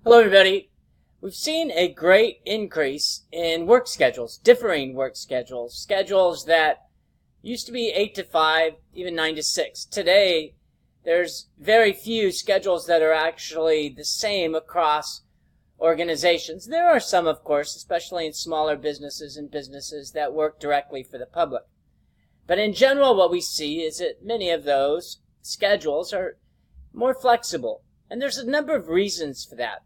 Hello everybody. We've seen a great increase in work schedules, differing work schedules, schedules that used to be 8 to 5, even 9 to 6. Today, there's very few schedules that are actually the same across organizations. There are some, of course, especially in smaller businesses and businesses that work directly for the public. But in general, what we see is that many of those schedules are more flexible. And there's a number of reasons for that.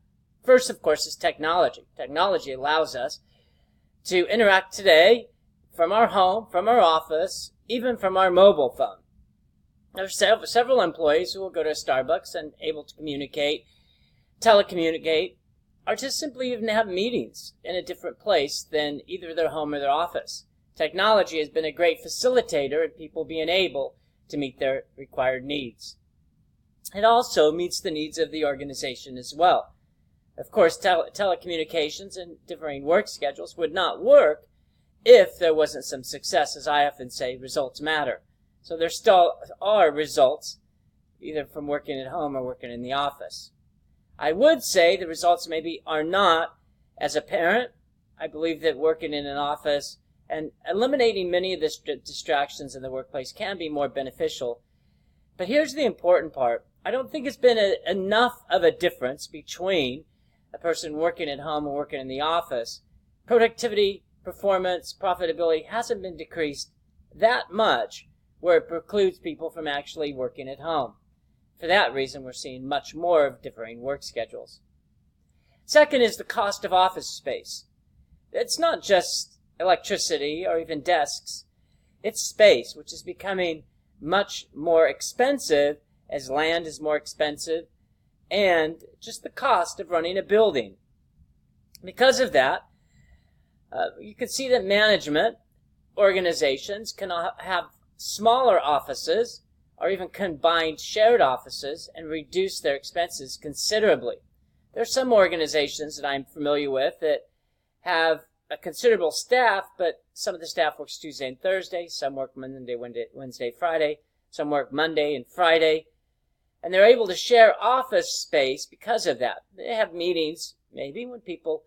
First, of course, is technology. Technology allows us to interact today from our home, from our office, even from our mobile phone. There are several employees who will go to Starbucks and able to communicate, telecommunicate, or just simply even have meetings in a different place than either their home or their office. Technology has been a great facilitator in people being able to meet their required needs. It also meets the needs of the organization as well. Of course, telecommunications and differing work schedules would not work if there wasn't some success. As I often say, results matter. So there still are results, either from working at home or working in the office. I would say the results maybe are not as apparent. I believe that working in an office and eliminating many of the distractions in the workplace can be more beneficial. But here's the important part. I don't think it's been enough of a difference between a person working at home and working in the office. Productivity, performance, profitability hasn't been decreased that much where it precludes people from actually working at home. For that reason, we're seeing much more of differing work schedules. Second is the cost of office space. It's not just electricity or even desks. It's space, which is becoming much more expensive as land is more expensive, and just the cost of running a building. Because of that, you can see that management organizations can have smaller offices or even combined shared offices and reduce their expenses considerably. There are some organizations that I'm familiar with that have a considerable staff, but some of the staff works Tuesday and Thursday, some work Monday, Wednesday, Friday, some work Monday and Friday, and they're able to share office space because of that. They have meetings, maybe, when people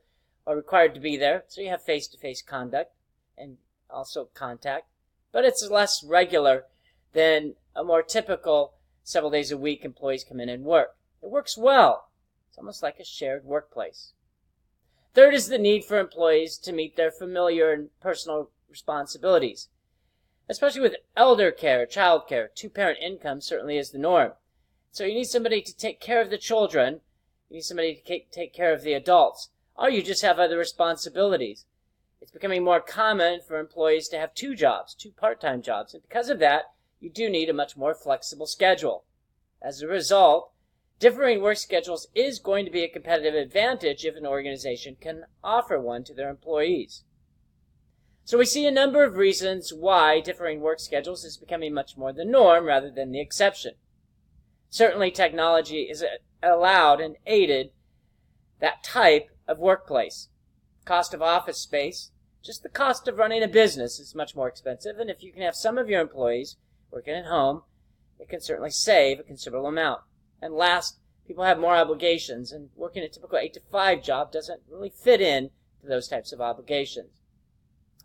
are required to be there, so you have face-to-face conduct and also contact, but it's less regular than a more typical several days a week employees come in and work. It works well. It's almost like a shared workplace. Third is the need for employees to meet their familiar and personal responsibilities. Especially with elder care, child care, two-parent income certainly is the norm. So you need somebody to take care of the children, you need somebody to take care of the adults, or you just have other responsibilities. It's becoming more common for employees to have two jobs, two part-time jobs, and because of that, you do need a much more flexible schedule. As a result, differing work schedules is going to be a competitive advantage if an organization can offer one to their employees. So we see a number of reasons why differing work schedules is becoming much more the norm rather than the exception. Certainly technology is allowed and aided that type of workplace. Cost of office space, just the cost of running a business is much more expensive, and if you can have some of your employees working at home, it can certainly save a considerable amount. And last, people have more obligations, and working a typical 8 to 5 job doesn't really fit in to those types of obligations.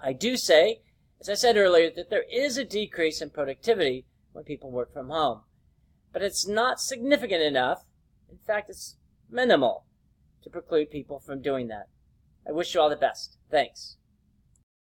I do say, as I said earlier, that there is a decrease in productivity when people work from home. But it's not significant enough, in fact it's minimal, to preclude people from doing that. I wish you all the best. Thanks.